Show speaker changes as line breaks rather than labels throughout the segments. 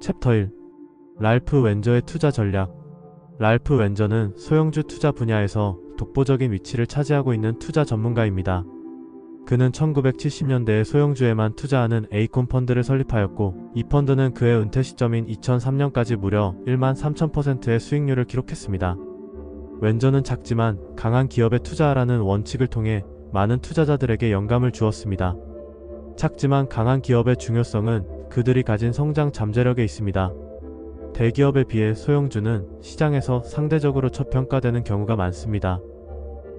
챕터 1. 랄프 웬저의 투자 전략. 랄프 웬저는 소형주 투자 분야에서 독보적인 위치를 차지하고 있는 투자 전문가입니다. 그는 1970년대에 소형주에만 투자하는 에이콘 펀드를 설립하였고, 이 펀드는 그의 은퇴 시점인 2003년까지 무려 13,000%의 수익률을 기록했습니다. 웬저는 작지만 강한 기업에 투자하라는 원칙을 통해 많은 투자자들에게 영감을 주었습니다. 작지만 강한 기업의 중요성은 그들이 가진 성장 잠재력에 있습니다. 대기업에 비해 소형주는 시장에서 상대적으로 저평가되는 경우가 많습니다.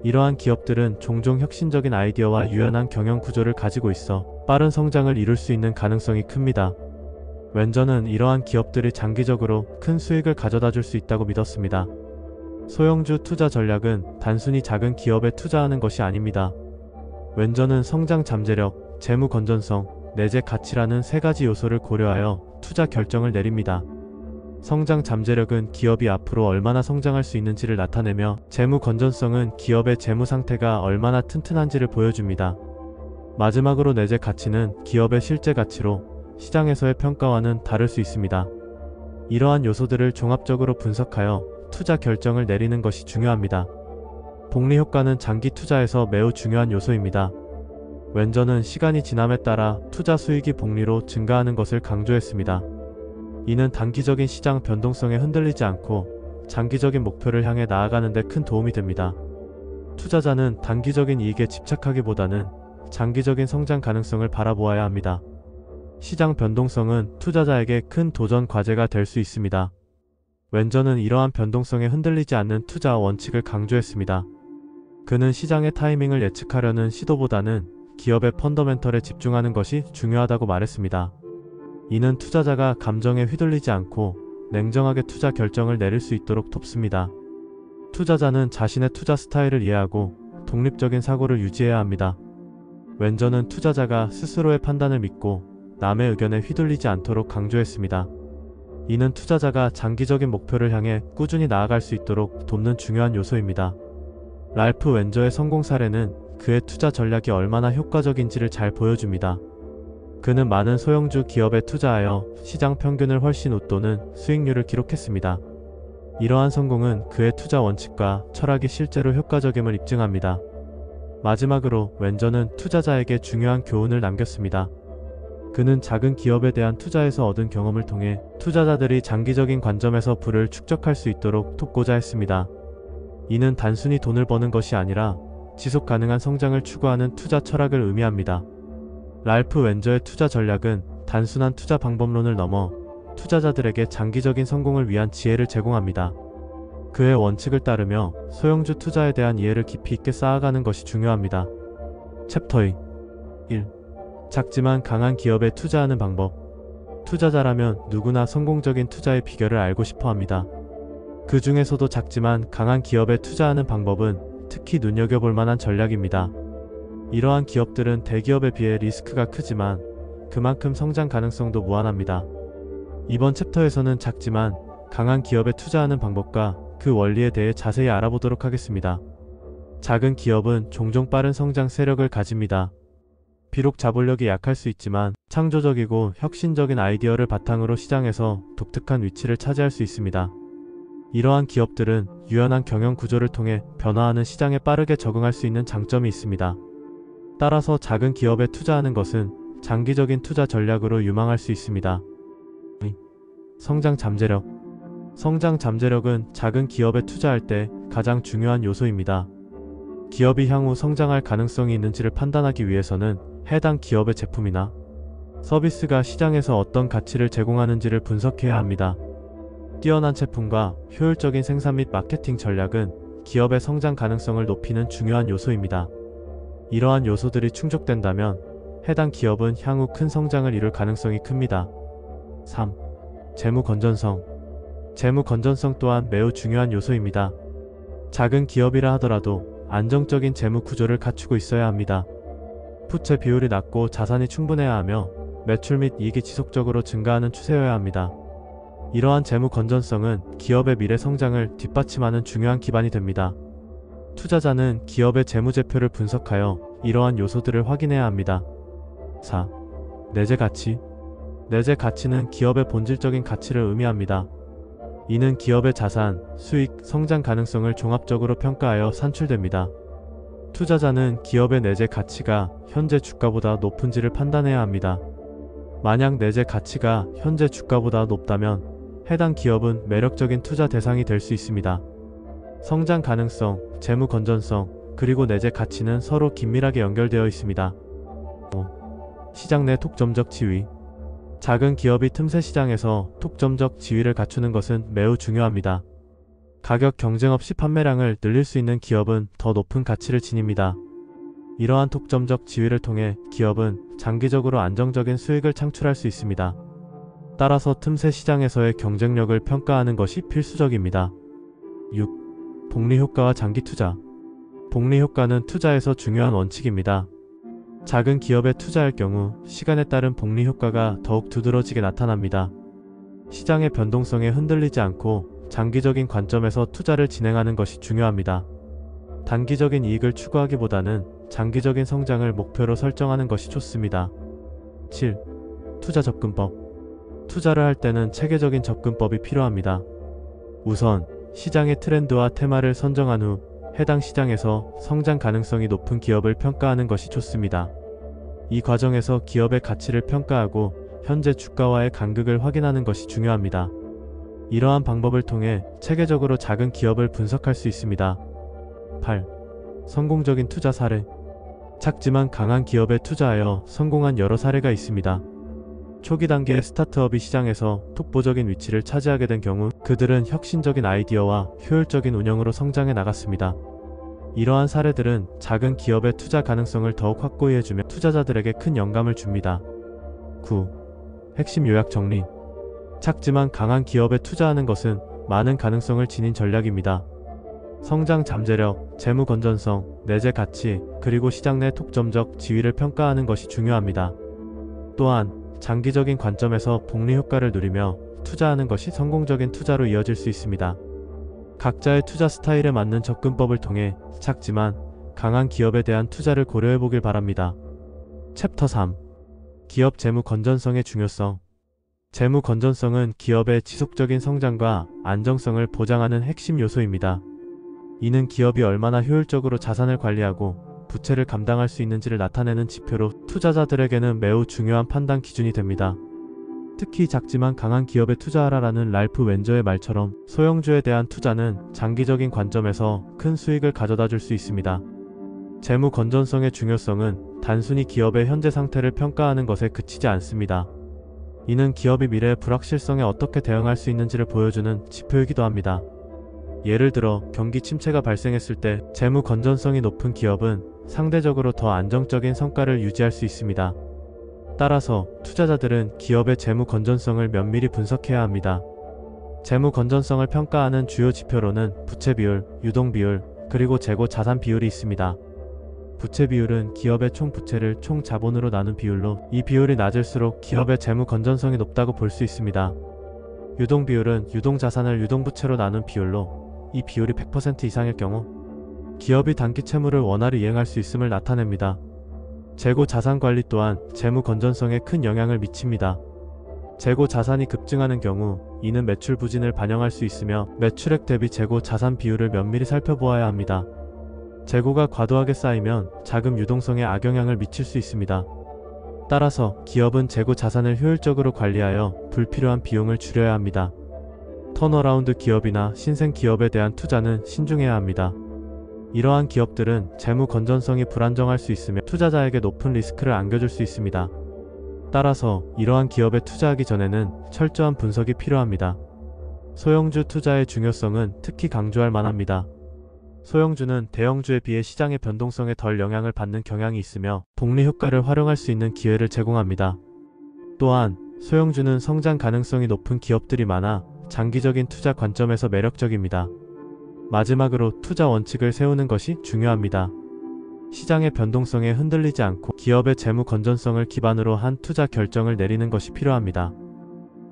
이러한 기업들은 종종 혁신적인 아이디어와 유연한 경영 구조를 가지고 있어 빠른 성장을 이룰 수 있는 가능성이 큽니다. 웬저는 이러한 기업들이 장기적으로 큰 수익을 가져다 줄 수 있다고 믿었습니다. 소형주 투자 전략은 단순히 작은 기업에 투자하는 것이 아닙니다. 웬저는 성장 잠재력, 재무 건전성, 내재 가치라는 세 가지 요소를 고려하여 투자 결정을 내립니다. 성장 잠재력은 기업이 앞으로 얼마나 성장할 수 있는지를 나타내며, 재무 건전성은 기업의 재무 상태가 얼마나 튼튼한지를 보여줍니다. 마지막으로 내재 가치는 기업의 실제 가치로 시장에서의 평가와는 다를 수 있습니다. 이러한 요소들을 종합적으로 분석하여 투자 결정을 내리는 것이 중요합니다. 복리 효과는 장기 투자에서 매우 중요한 요소입니다. 웬저는 시간이 지남에 따라 투자 수익이 복리로 증가하는 것을 강조했습니다. 이는 단기적인 시장 변동성에 흔들리지 않고 장기적인 목표를 향해 나아가는 데 큰 도움이 됩니다. 투자자는 단기적인 이익에 집착하기보다는 장기적인 성장 가능성을 바라보아야 합니다. 시장 변동성은 투자자에게 큰 도전 과제가 될 수 있습니다. 웬저는 이러한 변동성에 흔들리지 않는 투자 원칙을 강조했습니다. 그는 시장의 타이밍을 예측하려는 시도보다는 기업의 펀더멘털에 집중하는 것이 중요하다고 말했습니다. 이는 투자자가 감정에 휘둘리지 않고 냉정하게 투자 결정을 내릴 수 있도록 돕습니다. 투자자는 자신의 투자 스타일을 이해하고 독립적인 사고를 유지해야 합니다. 웬저는 투자자가 스스로의 판단을 믿고 남의 의견에 휘둘리지 않도록 강조했습니다. 이는 투자자가 장기적인 목표를 향해 꾸준히 나아갈 수 있도록 돕는 중요한 요소입니다. 랄프 웬저의 성공 사례는 그의 투자 전략이 얼마나 효과적인지를 잘 보여줍니다. 그는 많은 소형주 기업에 투자하여 시장 평균을 훨씬 웃도는 수익률을 기록했습니다. 이러한 성공은 그의 투자 원칙과 철학이 실제로 효과적임을 입증합니다. 마지막으로 웬저는 투자자에게 중요한 교훈을 남겼습니다. 그는 작은 기업에 대한 투자에서 얻은 경험을 통해 투자자들이 장기적인 관점에서 부를 축적할 수 있도록 돕고자 했습니다. 이는 단순히 돈을 버는 것이 아니라 지속 가능한 성장을 추구하는 투자 철학을 의미합니다. 랄프 웬저의 투자 전략은 단순한 투자 방법론을 넘어 투자자들에게 장기적인 성공을 위한 지혜를 제공합니다. 그의 원칙을 따르며 소형주 투자에 대한 이해를 깊이 있게 쌓아가는 것이 중요합니다. 챕터 2. 1. 작지만 강한 기업에 투자하는 방법. 투자자라면 누구나 성공적인 투자의 비결을 알고 싶어 합니다. 그 중에서도 작지만 강한 기업에 투자하는 방법은 특히 눈여겨볼 만한 전략입니다. 이러한 기업들은 대기업에 비해 리스크가 크지만 그만큼 성장 가능성도 무한합니다. 이번 챕터에서는 작지만 강한 기업에 투자하는 방법과 그 원리에 대해 자세히 알아보도록 하겠습니다. 작은 기업은 종종 빠른 성장 세력을 가집니다. 비록 자본력이 약할 수 있지만 창조적이고 혁신적인 아이디어를 바탕으로 시장에서 독특한 위치를 차지할 수 있습니다. 이러한 기업들은 유연한 경영 구조를 통해 변화하는 시장에 빠르게 적응할 수 있는 장점이 있습니다. 따라서 작은 기업에 투자하는 것은 장기적인 투자 전략으로 유망할 수 있습니다. 성장 잠재력. 성장 잠재력은 작은 기업에 투자할 때 가장 중요한 요소입니다. 기업이 향후 성장할 가능성이 있는지를 판단하기 위해서는 해당 기업의 제품이나 서비스가 시장에서 어떤 가치를 제공하는지를 분석해야 합니다. 뛰어난 제품과 효율적인 생산 및 마케팅 전략은 기업의 성장 가능성을 높이는 중요한 요소입니다. 이러한 요소들이 충족된다면 해당 기업은 향후 큰 성장을 이룰 가능성이 큽니다. 3. 재무 건전성. 재무 건전성 또한 매우 중요한 요소입니다. 작은 기업이라 하더라도 안정적인 재무 구조를 갖추고 있어야 합니다. 부채 비율이 낮고 자산이 충분해야 하며 매출 및 이익이 지속적으로 증가하는 추세여야 합니다. 이러한 재무 건전성은 기업의 미래 성장을 뒷받침하는 중요한 기반이 됩니다. 투자자는 기업의 재무제표를 분석하여 이러한 요소들을 확인해야 합니다. 4. 내재 가치. 내재 가치는 기업의 본질적인 가치를 의미합니다. 이는 기업의 자산, 수익, 성장 가능성을 종합적으로 평가하여 산출됩니다. 투자자는 기업의 내재 가치가 현재 주가보다 높은지를 판단해야 합니다. 만약 내재 가치가 현재 주가보다 높다면 해당 기업은 매력적인 투자 대상이 될 수 있습니다. 성장 가능성, 재무 건전성, 그리고 내재 가치는 서로 긴밀하게 연결되어 있습니다. 시장 내 독점적 지위. 작은 기업이 틈새 시장에서 독점적 지위를 갖추는 것은 매우 중요합니다. 가격 경쟁 없이 판매량을 늘릴 수 있는 기업은 더 높은 가치를 지닙니다. 이러한 독점적 지위를 통해 기업은 장기적으로 안정적인 수익을 창출할 수 있습니다. 따라서 틈새 시장에서의 경쟁력을 평가하는 것이 필수적입니다. 6. 복리 효과와 장기 투자. 복리 효과는 투자에서 중요한 원칙입니다. 작은 기업에 투자할 경우 시간에 따른 복리 효과가 더욱 두드러지게 나타납니다. 시장의 변동성에 흔들리지 않고 장기적인 관점에서 투자를 진행하는 것이 중요합니다. 단기적인 이익을 추구하기보다는 장기적인 성장을 목표로 설정하는 것이 좋습니다. 7. 투자 접근법. 투자를 할 때는 체계적인 접근법이 필요합니다. 우선 시장의 트렌드와 테마를 선정한 후 해당 시장에서 성장 가능성이 높은 기업을 평가하는 것이 좋습니다. 이 과정에서 기업의 가치를 평가하고 현재 주가와의 간극을 확인하는 것이 중요합니다. 이러한 방법을 통해 체계적으로 작은 기업을 분석할 수 있습니다. 8. 성공적인 투자 사례. 작지만 강한 기업에 투자하여 성공한 여러 사례가 있습니다. 초기 단계의 스타트업이 시장에서 독보적인 위치를 차지하게 된 경우 그들은 혁신적인 아이디어와 효율적인 운영으로 성장해 나갔습니다. 이러한 사례들은 작은 기업의 투자 가능성을 더욱 확고히 해주며 투자자들에게 큰 영감을 줍니다. 9. 핵심 요약 정리. 작지만 강한 기업에 투자하는 것은 많은 가능성을 지닌 전략입니다. 성장 잠재력, 재무 건전성, 내재 가치, 그리고 시장 내 독점적 지위를 평가하는 것이 중요합니다. 또한 장기적인 관점에서 복리 효과를 누리며 투자하는 것이 성공적인 투자로 이어질 수 있습니다. 각자의 투자 스타일에 맞는 접근법을 통해 작지만 강한 기업에 대한 투자를 고려해보길 바랍니다. 챕터 3. 기업 재무 건전성의 중요성. 재무 건전성은 기업의 지속적인 성장과 안정성을 보장하는 핵심 요소입니다. 이는 기업이 얼마나 효율적으로 자산을 관리하고 부채를 감당할 수 있는지를 나타내는 지표로 투자자들에게는 매우 중요한 판단 기준이 됩니다. 특히 작지만 강한 기업에 투자하라라는 랄프 웬저의 말처럼 소형주에 대한 투자는 장기적인 관점에서 큰 수익을 가져다 줄 수 있습니다. 재무 건전성의 중요성은 단순히 기업의 현재 상태를 평가하는 것에 그치지 않습니다. 이는 기업이 미래의 불확실성에 어떻게 대응할 수 있는지를 보여주는 지표이기도 합니다. 예를 들어 경기 침체가 발생했을 때 재무 건전성이 높은 기업은 상대적으로 더 안정적인 성과를 유지할 수 있습니다. 따라서 투자자들은 기업의 재무 건전성을 면밀히 분석해야 합니다. 재무 건전성을 평가하는 주요 지표로는 부채 비율, 유동 비율, 그리고 재고 자산 비율이 있습니다. 부채 비율은 기업의 총 부채를 총 자본으로 나눈 비율로 이 비율이 낮을수록 기업의 재무 건전성이 높다고 볼 수 있습니다. 유동 비율은 유동 자산을 유동 부채로 나눈 비율로 이 비율이 100% 이상일 경우 기업이 단기 채무를 원활히 이행할 수 있음을 나타냅니다. 재고 자산 관리 또한 재무 건전성에 큰 영향을 미칩니다. 재고 자산이 급증하는 경우 이는 매출 부진을 반영할 수 있으며 매출액 대비 재고 자산 비율을 면밀히 살펴보아야 합니다. 재고가 과도하게 쌓이면 자금 유동성에 악영향을 미칠 수 있습니다. 따라서 기업은 재고 자산을 효율적으로 관리하여 불필요한 비용을 줄여야 합니다. 턴어라운드 기업이나 신생 기업에 대한 투자는 신중해야 합니다. 이러한 기업들은 재무 건전성이 불안정할 수 있으며 투자자에게 높은 리스크를 안겨줄 수 있습니다. 따라서 이러한 기업에 투자하기 전에는 철저한 분석이 필요합니다. 소형주 투자의 중요성은 특히 강조할 만합니다. 소형주는 대형주에 비해 시장의 변동성에 덜 영향을 받는 경향이 있으며 복리 효과를 활용할 수 있는 기회를 제공합니다. 또한 소형주는 성장 가능성이 높은 기업들이 많아 장기적인 투자 관점에서 매력적입니다. 마지막으로 투자 원칙을 세우는 것이 중요합니다. 시장의 변동성에 흔들리지 않고 기업의 재무 건전성을 기반으로 한 투자 결정을 내리는 것이 필요합니다.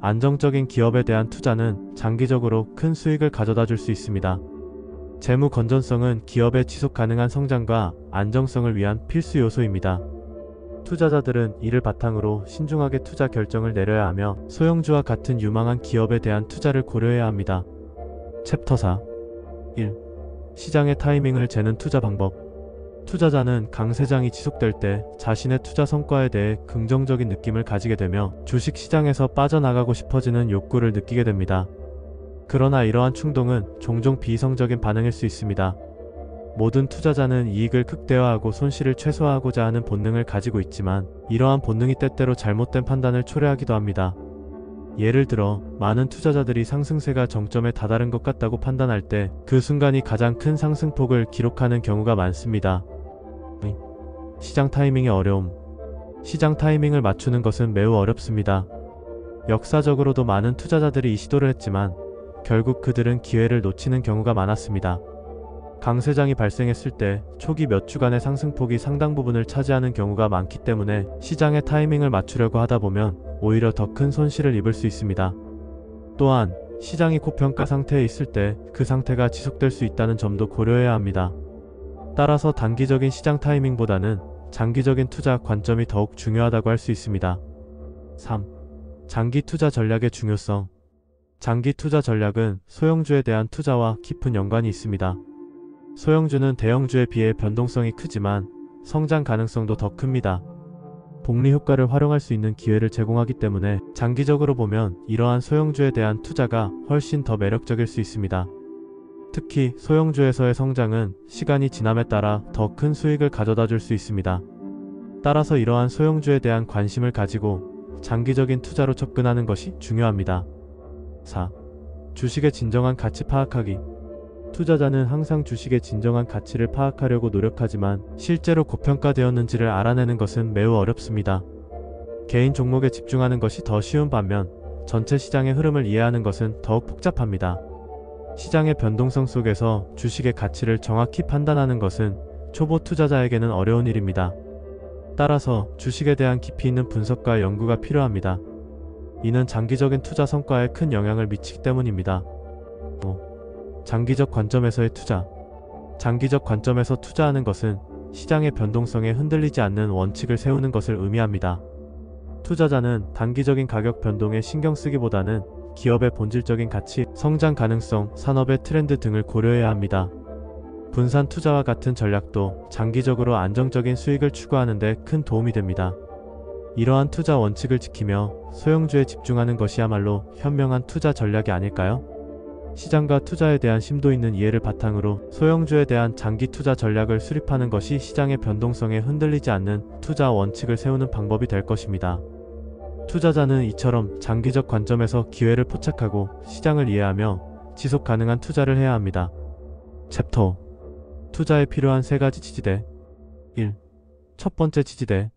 안정적인 기업에 대한 투자는 장기적으로 큰 수익을 가져다 줄 수 있습니다. 재무 건전성은 기업의 지속 가능한 성장과 안정성을 위한 필수 요소입니다. 투자자들은 이를 바탕으로 신중하게 투자 결정을 내려야 하며 소형주와 같은 유망한 기업에 대한 투자를 고려해야 합니다. 챕터 4. 1. 시장의 타이밍을 재는 투자 방법. 투자자는 강세장이 지속될 때 자신의 투자 성과에 대해 긍정적인 느낌을 가지게 되며 주식 시장에서 빠져나가고 싶어지는 욕구를 느끼게 됩니다. 그러나 이러한 충동은 종종 비이성적인 반응일 수 있습니다. 모든 투자자는 이익을 극대화하고 손실을 최소화하고자 하는 본능을 가지고 있지만 이러한 본능이 때때로 잘못된 판단을 초래하기도 합니다. 예를 들어 많은 투자자들이 상승세가 정점에 다다른 것 같다고 판단할 때 그 순간이 가장 큰 상승폭을 기록하는 경우가 많습니다. 시장 타이밍의 어려움. 시장 타이밍을 맞추는 것은 매우 어렵습니다. 역사적으로도 많은 투자자들이 이 시도를 했지만 결국 그들은 기회를 놓치는 경우가 많았습니다. 강세장이 발생했을 때 초기 몇 주간의 상승폭이 상당 부분을 차지하는 경우가 많기 때문에 시장의 타이밍을 맞추려고 하다 보면 오히려 더 큰 손실을 입을 수 있습니다. 또한 시장이 고평가 상태에 있을 때 그 상태가 지속될 수 있다는 점도 고려해야 합니다. 따라서 단기적인 시장 타이밍보다는 장기적인 투자 관점이 더욱 중요하다고 할 수 있습니다. 3. 장기 투자 전략의 중요성. 장기 투자 전략은 소형주에 대한 투자와 깊은 연관이 있습니다. 소형주는 대형주에 비해 변동성이 크지만 성장 가능성도 더 큽니다. 복리 효과를 활용할 수 있는 기회를 제공하기 때문에 장기적으로 보면 이러한 소형주에 대한 투자가 훨씬 더 매력적일 수 있습니다. 특히 소형주에서의 성장은 시간이 지남에 따라 더 큰 수익을 가져다 줄 수 있습니다. 따라서 이러한 소형주에 대한 관심을 가지고 장기적인 투자로 접근하는 것이 중요합니다. 4. 주식의 진정한 가치 파악하기. 투자자는 항상 주식의 진정한 가치를 파악하려고 노력하지만 실제로 고평가되었는지를 알아내는 것은 매우 어렵습니다. 개인 종목에 집중하는 것이 더 쉬운 반면 전체 시장의 흐름을 이해하는 것은 더욱 복잡합니다. 시장의 변동성 속에서 주식의 가치를 정확히 판단하는 것은 초보 투자자에게는 어려운 일입니다. 따라서 주식에 대한 깊이 있는 분석과 연구가 필요합니다. 이는 장기적인 투자 성과에 큰 영향을 미치기 때문입니다. 5. 장기적 관점에서의 투자. 장기적 관점에서 투자하는 것은 시장의 변동성에 흔들리지 않는 원칙을 세우는 것을 의미합니다. 투자자는 단기적인 가격 변동에 신경 쓰기보다는 기업의 본질적인 가치, 성장 가능성, 산업의 트렌드 등을 고려해야 합니다. 분산 투자와 같은 전략도 장기적으로 안정적인 수익을 추구하는 데 큰 도움이 됩니다. 이러한 투자 원칙을 지키며 소형주에 집중하는 것이야말로 현명한 투자 전략이 아닐까요? 시장과 투자에 대한 심도 있는 이해를 바탕으로 소형주에 대한 장기 투자 전략을 수립하는 것이 시장의 변동성에 흔들리지 않는 투자 원칙을 세우는 방법이 될 것입니다. 투자자는 이처럼 장기적 관점에서 기회를 포착하고 시장을 이해하며 지속 가능한 투자를 해야 합니다. 챕터 5. 투자에 필요한 3가지 지지대. 1. 첫 번째 지지대.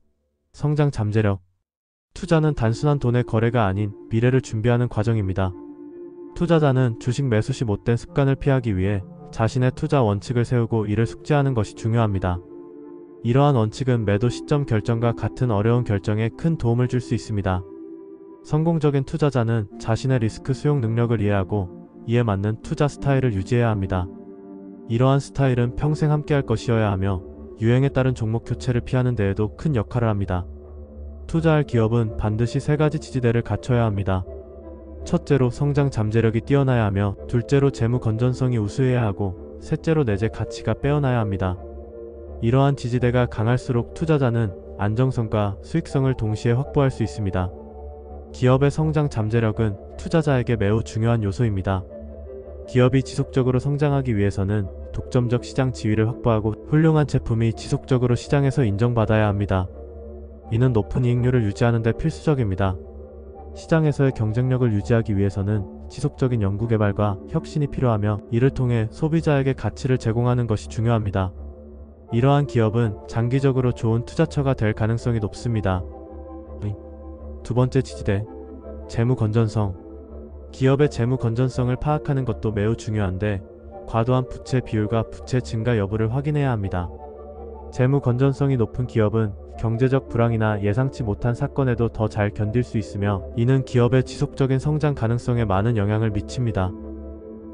성장 잠재력. 투자는 단순한 돈의 거래가 아닌 미래를 준비하는 과정입니다. 투자자는 주식 매수 시 못된 습관을 피하기 위해 자신의 투자 원칙을 세우고 이를 숙지하는 것이 중요합니다. 이러한 원칙은 매도 시점 결정과 같은 어려운 결정에 큰 도움을 줄 수 있습니다. 성공적인 투자자는 자신의 리스크 수용 능력을 이해하고 이에 맞는 투자 스타일을 유지해야 합니다. 이러한 스타일은 평생 함께할 것이어야 하며 유행에 따른 종목 교체를 피하는 데에도 큰 역할을 합니다. 투자할 기업은 반드시 3가지 지지대를 갖춰야 합니다. 첫째로 성장 잠재력이 뛰어나야 하며, 둘째로 재무 건전성이 우수해야 하고, 셋째로 내재 가치가 빼어나야 합니다. 이러한 지지대가 강할수록 투자자는 안정성과 수익성을 동시에 확보할 수 있습니다. 기업의 성장 잠재력은 투자자에게 매우 중요한 요소입니다. 기업이 지속적으로 성장하기 위해서는 독점적 시장 지위를 확보하고 훌륭한 제품이 지속적으로 시장에서 인정받아야 합니다. 이는 높은 이익률을 유지하는 데 필수적입니다. 시장에서의 경쟁력을 유지하기 위해서는 지속적인 연구개발과 혁신이 필요하며 이를 통해 소비자에게 가치를 제공하는 것이 중요합니다. 이러한 기업은 장기적으로 좋은 투자처가 될 가능성이 높습니다. 두 번째 지지대, 재무 건전성. 기업의 재무 건전성을 파악하는 것도 매우 중요한데 과도한 부채 비율과 부채 증가 여부를 확인해야 합니다. 재무 건전성이 높은 기업은 경제적 불황이나 예상치 못한 사건에도 더 잘 견딜 수 있으며 이는 기업의 지속적인 성장 가능성에 많은 영향을 미칩니다.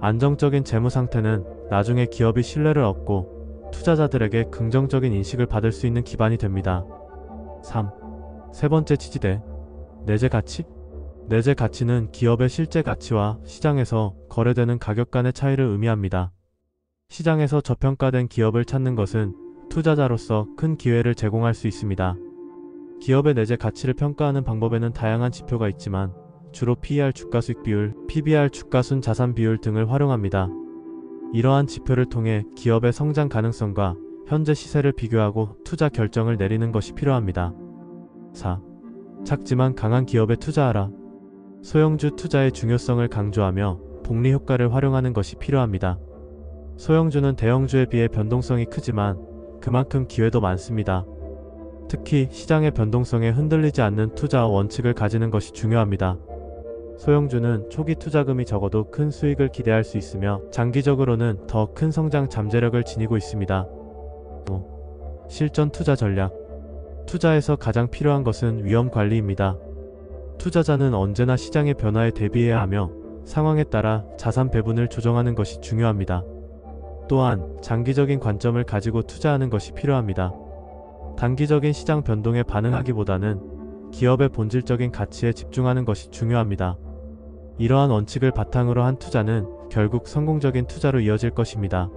안정적인 재무 상태는 나중에 기업이 신뢰를 얻고 투자자들에게 긍정적인 인식을 받을 수 있는 기반이 됩니다. 3. 세 번째 지지대. 내재 가치. 내재 가치는 기업의 실제 가치와 시장에서 거래되는 가격 간의 차이를 의미합니다. 시장에서 저평가된 기업을 찾는 것은 투자자로서 큰 기회를 제공할 수 있습니다. 기업의 내재 가치를 평가하는 방법에는 다양한 지표가 있지만 주로 PER 주가수익 비율, PBR 주가순 자산 비율 등을 활용합니다. 이러한 지표를 통해 기업의 성장 가능성과 현재 시세를 비교하고 투자 결정을 내리는 것이 필요합니다. 4. 작지만 강한 기업에 투자하라. 소형주 투자의 중요성을 강조하며 복리 효과를 활용하는 것이 필요합니다. 소형주는 대형주에 비해 변동성이 크지만 그만큼 기회도 많습니다. 특히 시장의 변동성에 흔들리지 않는 투자 원칙을 가지는 것이 중요합니다. 소형주는 초기 투자금이 적어도 큰 수익을 기대할 수 있으며 장기적으로는 더 큰 성장 잠재력을 지니고 있습니다. 5. 실전 투자 전략. 투자에서 가장 필요한 것은 위험 관리입니다. 투자자는 언제나 시장의 변화에 대비해야 하며 상황에 따라 자산 배분을 조정하는 것이 중요합니다. 또한 장기적인 관점을 가지고 투자하는 것이 필요합니다. 단기적인 시장 변동에 반응하기보다는 기업의 본질적인 가치에 집중하는 것이 중요합니다. 이러한 원칙을 바탕으로 한 투자는 결국 성공적인 투자로 이어질 것입니다.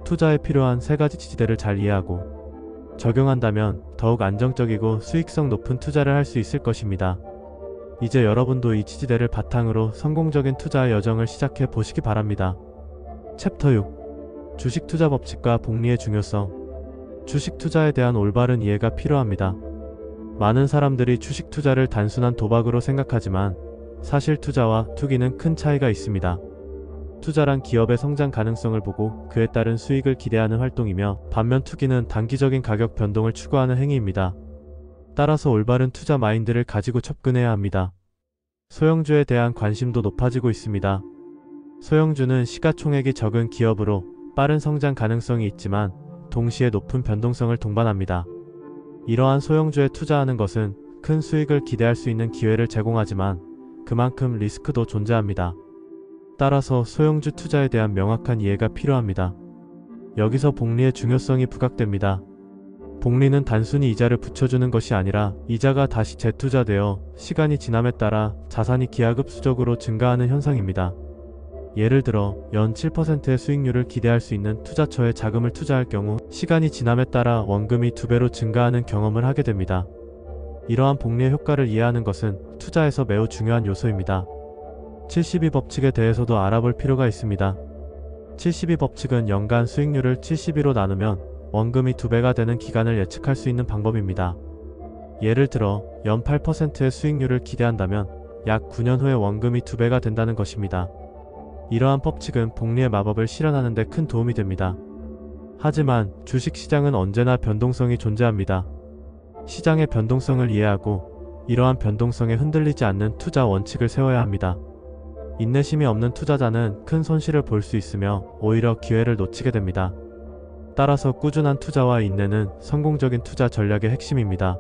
투자에 필요한 세 가지 지지대를 잘 이해하고 적용한다면 더욱 안정적이고 수익성 높은 투자를 할 수 있을 것입니다. 이제 여러분도 이 지지대를 바탕으로 성공적인 투자 여정을 시작해 보시기 바랍니다. 챕터 6. 주식 투자 법칙과 복리의 중요성. 주식 투자에 대한 올바른 이해가 필요합니다. 많은 사람들이 주식 투자를 단순한 도박으로 생각하지만 사실 투자와 투기는 큰 차이가 있습니다. 투자란 기업의 성장 가능성을 보고 그에 따른 수익을 기대하는 활동이며 반면 투기는 단기적인 가격 변동을 추구하는 행위입니다. 따라서 올바른 투자 마인드를 가지고 접근해야 합니다. 소형주에 대한 관심도 높아지고 있습니다. 소형주는 시가총액이 적은 기업으로 빠른 성장 가능성이 있지만 동시에 높은 변동성을 동반합니다. 이러한 소형주에 투자하는 것은 큰 수익을 기대할 수 있는 기회를 제공하지만 그만큼 리스크도 존재합니다. 따라서 소형주 투자에 대한 명확한 이해가 필요합니다. 여기서 복리의 중요성이 부각됩니다. 복리는 단순히 이자를 붙여주는 것이 아니라 이자가 다시 재투자되어 시간이 지남에 따라 자산이 기하급수적으로 증가하는 현상입니다. 예를 들어 연 7%의 수익률을 기대할 수 있는 투자처에 자금을 투자할 경우 시간이 지남에 따라 원금이 2배로 증가하는 경험을 하게 됩니다. 이러한 복리의 효과를 이해하는 것은 투자에서 매우 중요한 요소입니다. 72법칙에 대해서도 알아볼 필요가 있습니다. 72법칙은 연간 수익률을 72로 나누면 원금이 2배가 되는 기간을 예측할 수 있는 방법입니다. 예를 들어 연 8%의 수익률을 기대한다면 약 9년 후에 원금이 2배가 된다는 것입니다. 이러한 법칙은 복리의 마법을 실현하는 데 큰 도움이 됩니다. 하지만 주식시장은 언제나 변동성이 존재합니다. 시장의 변동성을 이해하고 이러한 변동성에 흔들리지 않는 투자 원칙을 세워야 합니다. 인내심이 없는 투자자는 큰 손실을 볼 수 있으며 오히려 기회를 놓치게 됩니다. 따라서 꾸준한 투자와 인내는 성공적인 투자 전략의 핵심입니다.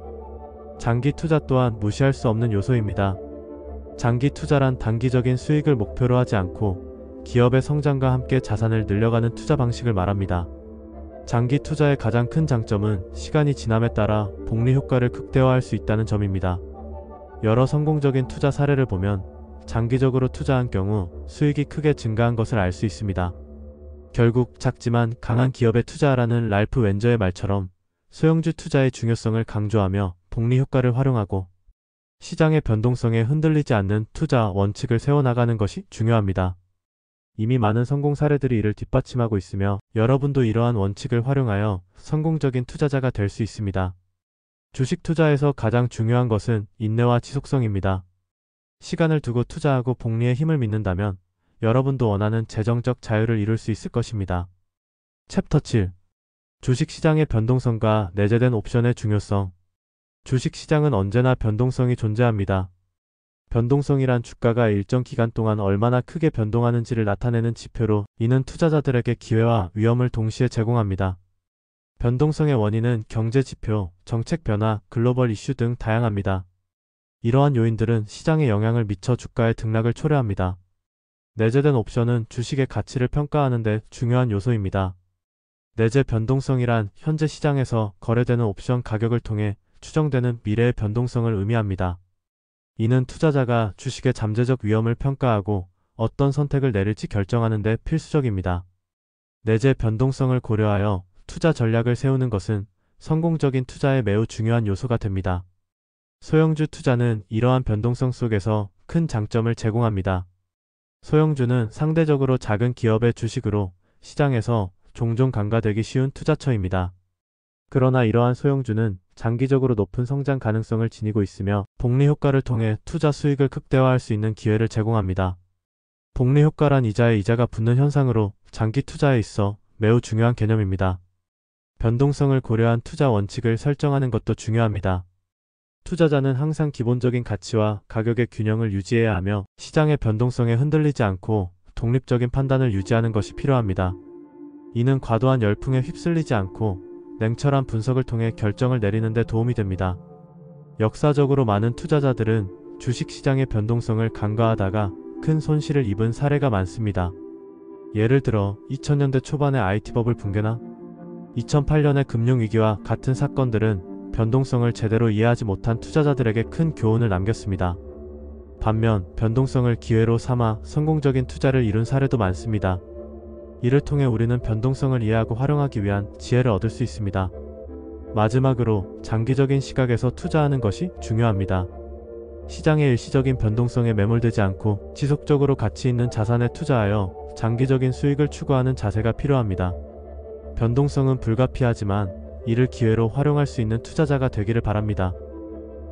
장기 투자 또한 무시할 수 없는 요소입니다. 장기 투자란 단기적인 수익을 목표로 하지 않고 기업의 성장과 함께 자산을 늘려가는 투자 방식을 말합니다. 장기 투자의 가장 큰 장점은 시간이 지남에 따라 복리 효과를 극대화할 수 있다는 점입니다. 여러 성공적인 투자 사례를 보면 장기적으로 투자한 경우 수익이 크게 증가한 것을 알 수 있습니다. 결국 작지만 강한 기업에 투자하라는 랄프 웬저의 말처럼 소형주 투자의 중요성을 강조하며 복리 효과를 활용하고 시장의 변동성에 흔들리지 않는 투자 원칙을 세워나가는 것이 중요합니다. 이미 많은 성공 사례들이 이를 뒷받침하고 있으며 여러분도 이러한 원칙을 활용하여 성공적인 투자자가 될 수 있습니다. 주식 투자에서 가장 중요한 것은 인내와 지속성입니다. 시간을 두고 투자하고 복리의 힘을 믿는다면 여러분도 원하는 재정적 자유를 이룰 수 있을 것입니다. 챕터 7. 주식시장의 변동성과 내재된 옵션의 중요성. 주식시장은 언제나 변동성이 존재합니다. 변동성이란 주가가 일정 기간 동안 얼마나 크게 변동하는지를 나타내는 지표로 이는 투자자들에게 기회와 위험을 동시에 제공합니다. 변동성의 원인은 경제지표, 정책 변화, 글로벌 이슈 등 다양합니다. 이러한 요인들은 시장에 영향을 미쳐 주가의 등락을 초래합니다. 내재된 옵션은 주식의 가치를 평가하는 데 중요한 요소입니다. 내재 변동성이란 현재 시장에서 거래되는 옵션 가격을 통해 추정되는 미래의 변동성을 의미합니다. 이는 투자자가 주식의 잠재적 위험을 평가하고 어떤 선택을 내릴지 결정하는 데 필수적입니다. 내재 변동성을 고려하여 투자 전략을 세우는 것은 성공적인 투자에 매우 중요한 요소가 됩니다. 소형주 투자는 이러한 변동성 속에서 큰 장점을 제공합니다. 소형주는 상대적으로 작은 기업의 주식으로 시장에서 종종 간과되기 쉬운 투자처입니다. 그러나 이러한 소형주는 장기적으로 높은 성장 가능성을 지니고 있으며 복리 효과를 통해 투자 수익을 극대화할 수 있는 기회를 제공합니다. 복리 효과란 이자에 이자가 붙는 현상으로 장기 투자에 있어 매우 중요한 개념입니다. 변동성을 고려한 투자 원칙을 설정하는 것도 중요합니다. 투자자는 항상 기본적인 가치와 가격의 균형을 유지해야 하며 시장의 변동성에 흔들리지 않고 독립적인 판단을 유지하는 것이 필요합니다. 이는 과도한 열풍에 휩쓸리지 않고 냉철한 분석을 통해 결정을 내리는 데 도움이 됩니다. 역사적으로 많은 투자자들은 주식시장의 변동성을 간과하다가 큰 손실을 입은 사례가 많습니다. 예를 들어 2000년대 초반의 IT버블 붕괴나 2008년의 금융위기와 같은 사건들은 변동성을 제대로 이해하지 못한 투자자들에게 큰 교훈을 남겼습니다. 반면 변동성을 기회로 삼아 성공적인 투자를 이룬 사례도 많습니다. 이를 통해 우리는 변동성을 이해하고 활용하기 위한 지혜를 얻을 수 있습니다. 마지막으로 장기적인 시각에서 투자하는 것이 중요합니다. 시장의 일시적인 변동성에 매몰되지 않고 지속적으로 가치 있는 자산에 투자하여 장기적인 수익을 추구하는 자세가 필요합니다. 변동성은 불가피하지만 이를 기회로 활용할 수 있는 투자자가 되기를 바랍니다.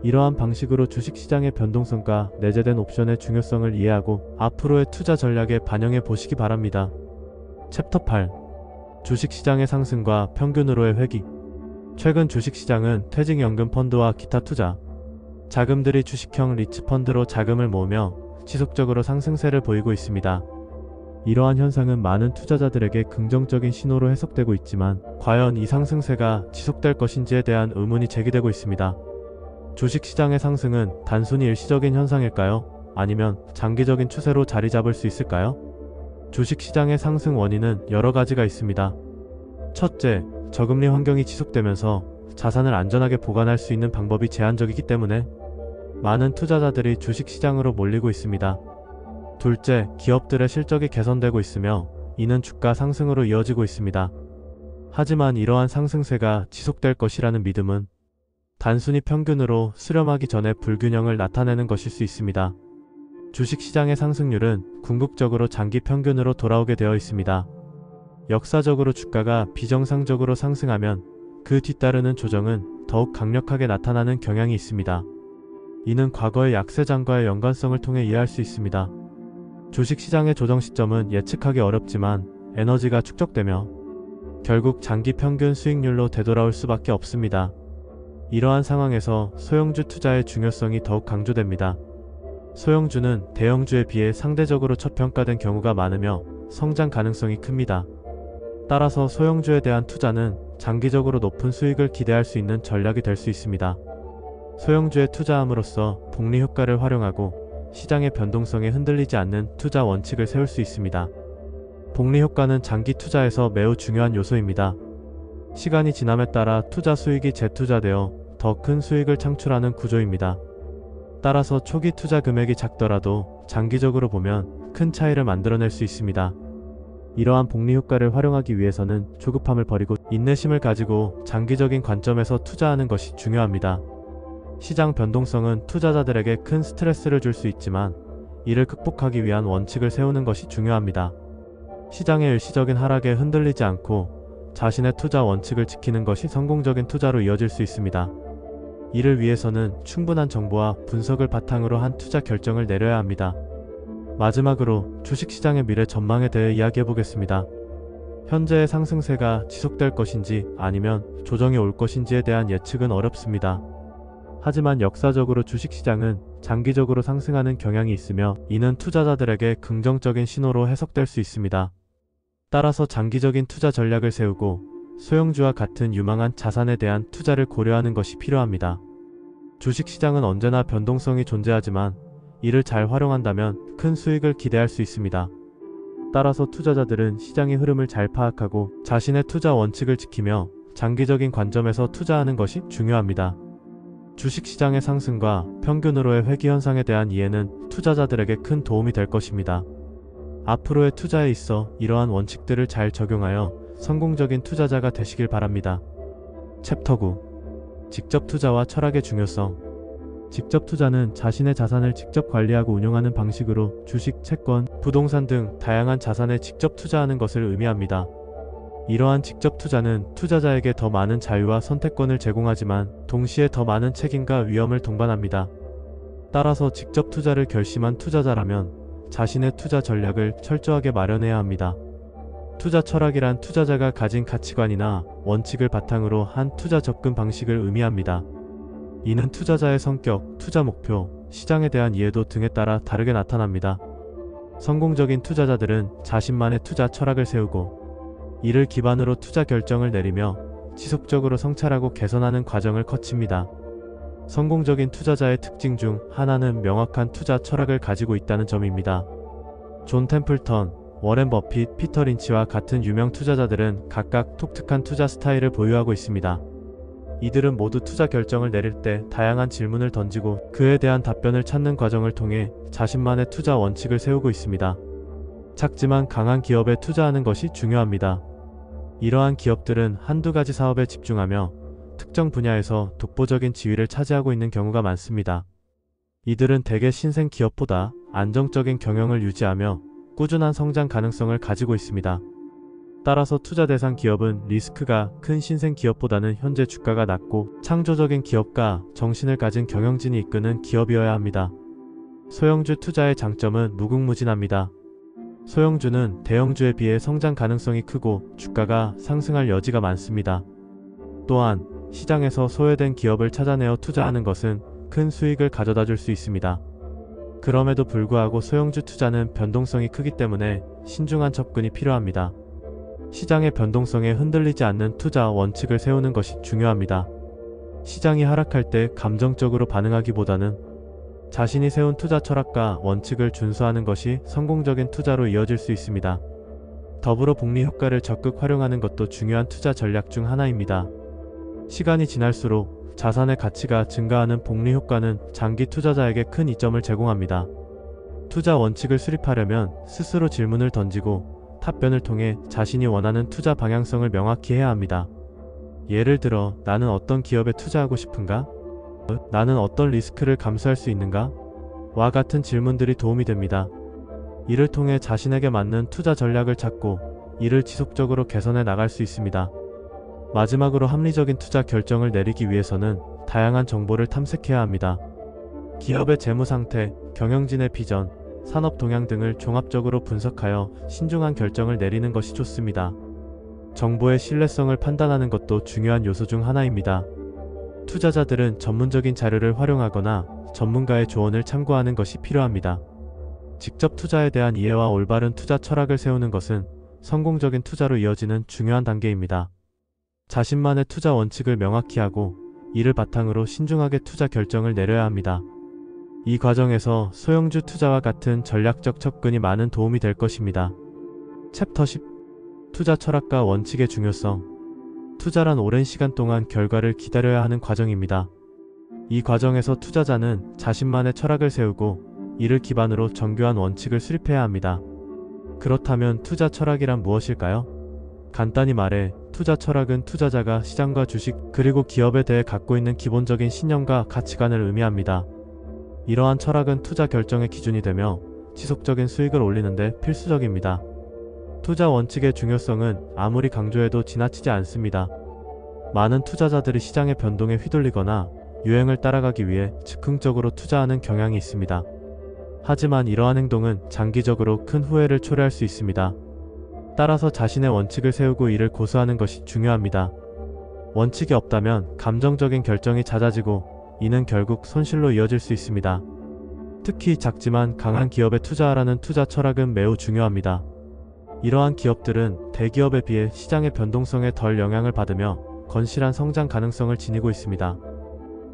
이러한 방식으로 주식시장의 변동성과 내재된 옵션의 중요성을 이해하고 앞으로의 투자 전략에 반영해 보시기 바랍니다. 챕터 8. 주식시장의 상승과 평균으로의 회귀. 최근 주식시장은 퇴직연금 펀드와 기타 투자 자금들이 주식형 리츠펀드로 자금을 모으며 지속적으로 상승세를 보이고 있습니다. 이러한 현상은 많은 투자자들에게 긍정적인 신호로 해석되고 있지만 과연 이 상승세가 지속될 것인지에 대한 의문이 제기되고 있습니다. 주식시장의 상승은 단순히 일시적인 현상일까요? 아니면 장기적인 추세로 자리 잡을 수 있을까요? 주식시장의 상승 원인은 여러 가지가 있습니다. 첫째, 저금리 환경이 지속되면서 자산을 안전하게 보관할 수 있는 방법이 제한적이기 때문에 많은 투자자들이 주식시장으로 몰리고 있습니다. 둘째, 기업들의 실적이 개선되고 있으며 이는 주가 상승으로 이어지고 있습니다. 하지만 이러한 상승세가 지속될 것이라는 믿음은 단순히 평균으로 수렴하기 전에 불균형을 나타내는 것일 수 있습니다. 주식시장의 상승률은 궁극적으로 장기 평균으로 돌아오게 되어 있습니다. 역사적으로 주가가 비정상적으로 상승하면 그 뒤따르는 조정은 더욱 강력하게 나타나는 경향이 있습니다. 이는 과거의 약세장과의 연관성을 통해 이해할 수 있습니다. 주식시장의 조정 시점은 예측하기 어렵지만 에너지가 축적되며 결국 장기 평균 수익률로 되돌아올 수밖에 없습니다. 이러한 상황에서 소형주 투자의 중요성이 더욱 강조됩니다. 소형주는 대형주에 비해 상대적으로 저평가된 경우가 많으며 성장 가능성이 큽니다. 따라서 소형주에 대한 투자는 장기적으로 높은 수익을 기대할 수 있는 전략이 될 수 있습니다. 소형주에 투자함으로써 복리 효과를 활용하고 시장의 변동성에 흔들리지 않는 투자 원칙을 세울 수 있습니다. 복리 효과는 장기 투자에서 매우 중요한 요소입니다. 시간이 지남에 따라 투자 수익이 재투자되어 더 큰 수익을 창출하는 구조입니다. 따라서 초기 투자 금액이 작더라도 장기적으로 보면 큰 차이를 만들어낼 수 있습니다. 이러한 복리 효과를 활용하기 위해서는 조급함을 버리고 인내심을 가지고 장기적인 관점에서 투자하는 것이 중요합니다. 시장 변동성은 투자자들에게 큰 스트레스를 줄 수 있지만 이를 극복하기 위한 원칙을 세우는 것이 중요합니다. 시장의 일시적인 하락에 흔들리지 않고 자신의 투자 원칙을 지키는 것이 성공적인 투자로 이어질 수 있습니다. 이를 위해서는 충분한 정보와 분석을 바탕으로 한 투자 결정을 내려야 합니다. 마지막으로 주식시장의 미래 전망에 대해 이야기해 보겠습니다. 현재의 상승세가 지속될 것인지 아니면 조정이 올 것인지에 대한 예측은 어렵습니다. 하지만 역사적으로 주식시장은 장기적으로 상승하는 경향이 있으며 이는 투자자들에게 긍정적인 신호로 해석될 수 있습니다. 따라서 장기적인 투자 전략을 세우고 소형주와 같은 유망한 자산에 대한 투자를 고려하는 것이 필요합니다. 주식시장은 언제나 변동성이 존재하지만 이를 잘 활용한다면 큰 수익을 기대할 수 있습니다. 따라서 투자자들은 시장의 흐름을 잘 파악하고 자신의 투자 원칙을 지키며 장기적인 관점에서 투자하는 것이 중요합니다. 주식시장의 상승과 평균으로의 회귀 현상에 대한 이해는 투자자들에게 큰 도움이 될 것입니다. 앞으로의 투자에 있어 이러한 원칙들을 잘 적용하여 성공적인 투자자가 되시길 바랍니다. 챕터 9. 직접 투자와 철학의 중요성. 직접 투자는 자신의 자산을 직접 관리하고 운용하는 방식으로 주식, 채권, 부동산 등 다양한 자산에 직접 투자하는 것을 의미합니다. 이러한 직접 투자는 투자자에게 더 많은 자유와 선택권을 제공하지만 동시에 더 많은 책임과 위험을 동반합니다. 따라서 직접 투자를 결심한 투자자라면 자신의 투자 전략을 철저하게 마련해야 합니다. 투자 철학이란 투자자가 가진 가치관이나 원칙을 바탕으로 한 투자 접근 방식을 의미합니다. 이는 투자자의 성격, 투자 목표, 시장에 대한 이해도 등에 따라 다르게 나타납니다. 성공적인 투자자들은 자신만의 투자 철학을 세우고 이를 기반으로 투자 결정을 내리며 지속적으로 성찰하고 개선하는 과정을 거칩니다. 성공적인 투자자의 특징 중 하나는 명확한 투자 철학을 가지고 있다는 점입니다. 존 템플턴, 워렌 버핏, 피터 린치와 같은 유명 투자자들은 각각 독특한 투자 스타일을 보유하고 있습니다. 이들은 모두 투자 결정을 내릴 때 다양한 질문을 던지고 그에 대한 답변을 찾는 과정을 통해 자신만의 투자 원칙을 세우고 있습니다. 작지만 강한 기업에 투자하는 것이 중요합니다. 이러한 기업들은 한두 가지 사업에 집중하며 특정 분야에서 독보적인 지위를 차지하고 있는 경우가 많습니다. 이들은 대개 신생 기업보다 안정적인 경영을 유지하며 꾸준한 성장 가능성을 가지고 있습니다. 따라서 투자 대상 기업은 리스크가 큰 신생 기업보다는 현재 주가가 낮고 창조적인 기업과 정신을 가진 경영진이 이끄는 기업이어야 합니다. 소형주 투자의 장점은 무궁무진합니다. 소형주는 대형주에 비해 성장 가능성이 크고 주가가 상승할 여지가 많습니다. 또한 시장에서 소외된 기업을 찾아내어 투자하는 것은 큰 수익을 가져다 줄 수 있습니다. 그럼에도 불구하고 소형주 투자는 변동성이 크기 때문에 신중한 접근이 필요합니다. 시장의 변동성에 흔들리지 않는 투자 원칙을 세우는 것이 중요합니다. 시장이 하락할 때 감정적으로 반응하기보다는 자신이 세운 투자 철학과 원칙을 준수하는 것이 성공적인 투자로 이어질 수 있습니다. 더불어 복리 효과를 적극 활용하는 것도 중요한 투자 전략 중 하나입니다. 시간이 지날수록 자산의 가치가 증가하는 복리 효과는 장기 투자자에게 큰 이점을 제공합니다. 투자 원칙을 수립하려면 스스로 질문을 던지고 답변을 통해 자신이 원하는 투자 방향성을 명확히 해야 합니다. 예를 들어, 나는 어떤 기업에 투자하고 싶은가? 나는 어떤 리스크를 감수할 수 있는가? 와 같은 질문들이 도움이 됩니다. 이를 통해 자신에게 맞는 투자 전략을 찾고 이를 지속적으로 개선해 나갈 수 있습니다. 마지막으로 합리적인 투자 결정을 내리기 위해서는 다양한 정보를 탐색해야 합니다. 기업의 재무 상태, 경영진의 비전, 산업 동향 등을 종합적으로 분석하여 신중한 결정을 내리는 것이 좋습니다. 정보의 신뢰성을 판단하는 것도 중요한 요소 중 하나입니다. 투자자들은 전문적인 자료를 활용하거나 전문가의 조언을 참고하는 것이 필요합니다. 직접 투자에 대한 이해와 올바른 투자 철학을 세우는 것은 성공적인 투자로 이어지는 중요한 단계입니다. 자신만의 투자 원칙을 명확히 하고 이를 바탕으로 신중하게 투자 결정을 내려야 합니다. 이 과정에서 소형주 투자와 같은 전략적 접근이 많은 도움이 될 것입니다. 챕터 10. 투자 철학과 원칙의 중요성. 투자란 오랜 시간 동안 결과를 기다려야 하는 과정입니다. 이 과정에서 투자자는 자신만의 철학을 세우고 이를 기반으로 정교한 원칙을 수립해야 합니다. 그렇다면 투자 철학이란 무엇일까요? 간단히 말해 투자 철학은 투자자가 시장과 주식 그리고 기업에 대해 갖고 있는 기본적인 신념과 가치관을 의미합니다. 이러한 철학은 투자 결정의 기준이 되며 지속적인 수익을 올리는 데 필수적입니다. 투자 원칙의 중요성은 아무리 강조해도 지나치지 않습니다. 많은 투자자들이 시장의 변동에 휘둘리거나 유행을 따라가기 위해 즉흥적으로 투자하는 경향이 있습니다. 하지만 이러한 행동은 장기적으로 큰 후회를 초래할 수 있습니다. 따라서 자신의 원칙을 세우고 이를 고수하는 것이 중요합니다. 원칙이 없다면 감정적인 결정이 잦아지고 이는 결국 손실로 이어질 수 있습니다. 특히 작지만 강한 기업에 투자하라는 투자 철학은 매우 중요합니다. 이러한 기업들은 대기업에 비해 시장의 변동성에 덜 영향을 받으며 건실한 성장 가능성을 지니고 있습니다.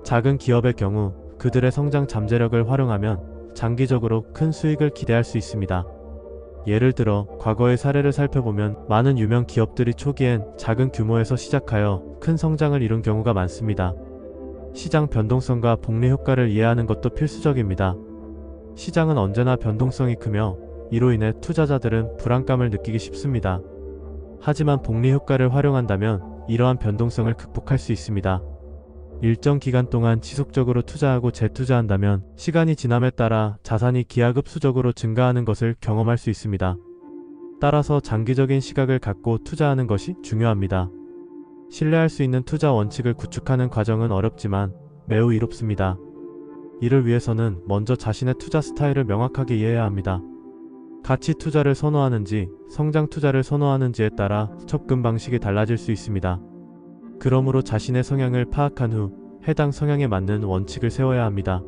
작은 기업의 경우 그들의 성장 잠재력을 활용하면 장기적으로 큰 수익을 기대할 수 있습니다. 예를 들어 과거의 사례를 살펴보면 많은 유명 기업들이 초기엔 작은 규모에서 시작하여 큰 성장을 이룬 경우가 많습니다. 시장 변동성과 복리 효과를 이해하는 것도 필수적입니다. 시장은 언제나 변동성이 크며 이로 인해 투자자들은 불안감을 느끼기 쉽습니다. 하지만 복리 효과를 활용한다면 이러한 변동성을 극복할 수 있습니다. 일정 기간 동안 지속적으로 투자하고 재투자한다면 시간이 지남에 따라 자산이 기하급수적으로 증가하는 것을 경험할 수 있습니다. 따라서 장기적인 시각을 갖고 투자하는 것이 중요합니다. 신뢰할 수 있는 투자 원칙을 구축하는 과정은 어렵지만 매우 이롭습니다. 이를 위해서는 먼저 자신의 투자 스타일을 명확하게 이해해야 합니다. 가치 투자를 선호하는지 성장 투자를 선호하는지에 따라 접근 방식이 달라질 수 있습니다. 그러므로 자신의 성향을 파악한 후 해당 성향에 맞는 원칙을 세워야 합니다.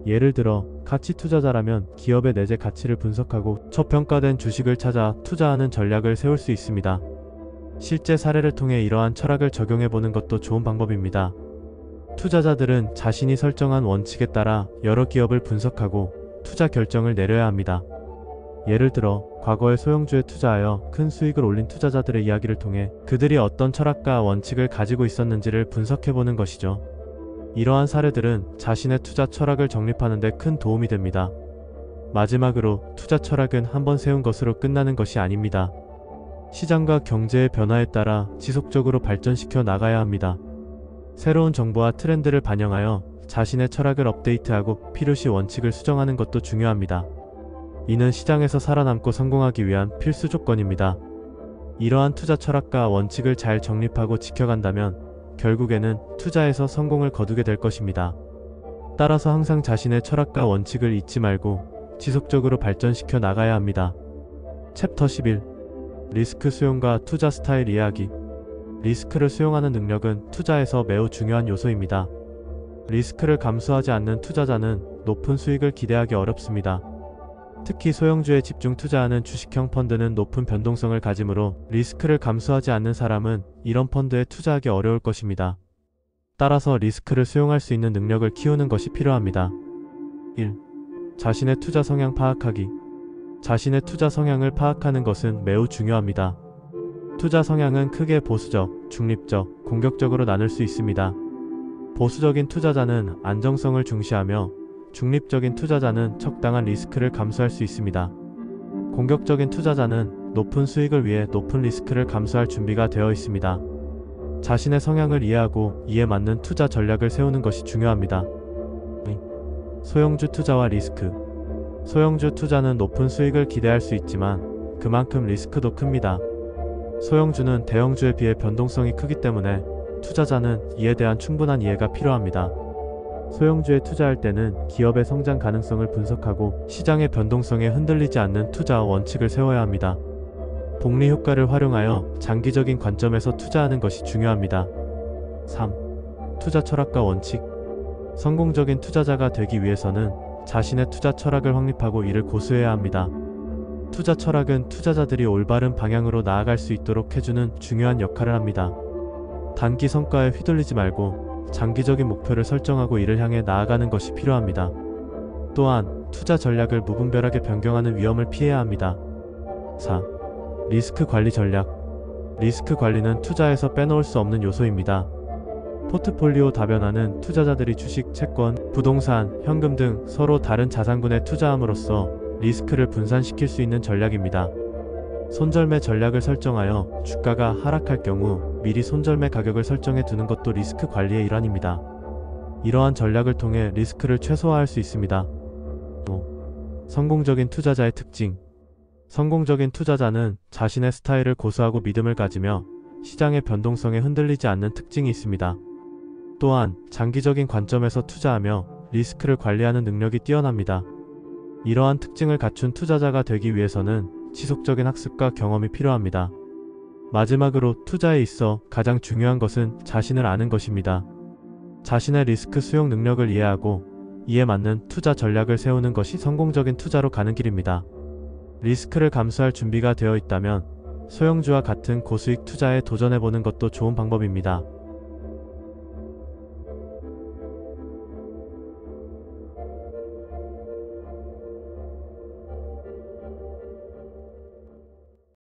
예를 들어 가치 투자자라면 기업의 내재 가치를 분석하고 저평가된 주식을 찾아 투자하는 전략을 세울 수 있습니다. 실제 사례를 통해 이러한 철학을 적용해보는 것도 좋은 방법입니다. 투자자들은 자신이 설정한 원칙에 따라 여러 기업을 분석하고 투자 결정을 내려야 합니다. 예를 들어 과거에 소형주에 투자하여 큰 수익을 올린 투자자들의 이야기를 통해 그들이 어떤 철학과 원칙을 가지고 있었는지를 분석해보는 것이죠. 이러한 사례들은 자신의 투자 철학을 정립하는 데 큰 도움이 됩니다. 마지막으로 투자 철학은 한번 세운 것으로 끝나는 것이 아닙니다. 시장과 경제의 변화에 따라 지속적으로 발전시켜 나가야 합니다. 새로운 정보와 트렌드를 반영하여 자신의 철학을 업데이트하고 필요시 원칙을 수정하는 것도 중요합니다. 이는 시장에서 살아남고 성공하기 위한 필수 조건입니다. 이러한 투자 철학과 원칙을 잘 정립하고 지켜간다면 결국에는 투자에서 성공을 거두게 될 것입니다. 따라서 항상 자신의 철학과 원칙을 잊지 말고 지속적으로 발전시켜 나가야 합니다. 챕터 11. 리스크 수용과 투자 스타일 이해하기. 리스크를 수용하는 능력은 투자에서 매우 중요한 요소입니다. 리스크를 감수하지 않는 투자자는 높은 수익을 기대하기 어렵습니다. 특히 소형주에 집중 투자하는 주식형 펀드는 높은 변동성을 가지므로 리스크를 감수하지 않는 사람은 이런 펀드에 투자하기 어려울 것입니다. 따라서 리스크를 수용할 수 있는 능력을 키우는 것이 필요합니다. 1. 자신의 투자 성향 파악하기. 자신의 투자 성향을 파악하는 것은 매우 중요합니다. 투자 성향은 크게 보수적, 중립적, 공격적으로 나눌 수 있습니다. 보수적인 투자자는 안정성을 중시하며 중립적인 투자자는 적당한 리스크를 감수할 수 있습니다. 공격적인 투자자는 높은 수익을 위해 높은 리스크를 감수할 준비가 되어 있습니다. 자신의 성향을 이해하고 이에 맞는 투자 전략을 세우는 것이 중요합니다. 소형주 투자와 리스크. 소형주 투자는 높은 수익을 기대할 수 있지만 그만큼 리스크도 큽니다. 소형주는 대형주에 비해 변동성이 크기 때문에 투자자는 이에 대한 충분한 이해가 필요합니다. 소형주에 투자할 때는 기업의 성장 가능성을 분석하고 시장의 변동성에 흔들리지 않는 투자 원칙을 세워야 합니다. 복리 효과를 활용하여 장기적인 관점에서 투자하는 것이 중요합니다. 3. 투자 철학과 원칙. 성공적인 투자자가 되기 위해서는 자신의 투자 철학을 확립하고 이를 고수해야 합니다. 투자 철학은 투자자들이 올바른 방향으로 나아갈 수 있도록 해주는 중요한 역할을 합니다. 단기 성과에 휘둘리지 말고 장기적인 목표를 설정하고 이를 향해 나아가는 것이 필요합니다. 또한 투자 전략을 무분별하게 변경하는 위험을 피해야 합니다. 4. 리스크 관리 전략. 리스크 관리는 투자에서 빼놓을 수 없는 요소입니다. 포트폴리오 다변화는 투자자들이 주식, 채권, 부동산, 현금 등 서로 다른 자산군에 투자함으로써 리스크를 분산시킬 수 있는 전략입니다. 손절매 전략을 설정하여 주가가 하락할 경우 미리 손절매 가격을 설정해 두는 것도 리스크 관리의 일환입니다. 이러한 전략을 통해 리스크를 최소화할 수 있습니다. 5. 성공적인 투자자의 특징. 성공적인 투자자는 자신의 스타일을 고수하고 믿음을 가지며 시장의 변동성에 흔들리지 않는 특징이 있습니다. 또한 장기적인 관점에서 투자하며 리스크를 관리하는 능력이 뛰어납니다. 이러한 특징을 갖춘 투자자가 되기 위해서는 지속적인 학습과 경험이 필요합니다. 마지막으로 투자에 있어 가장 중요한 것은 자신을 아는 것입니다. 자신의 리스크 수용 능력을 이해하고 이에 맞는 투자 전략을 세우는 것이 성공적인 투자로 가는 길입니다. 리스크를 감수할 준비가 되어 있다면 소형주와 같은 고수익 투자에 도전해보는 것도 좋은 방법입니다.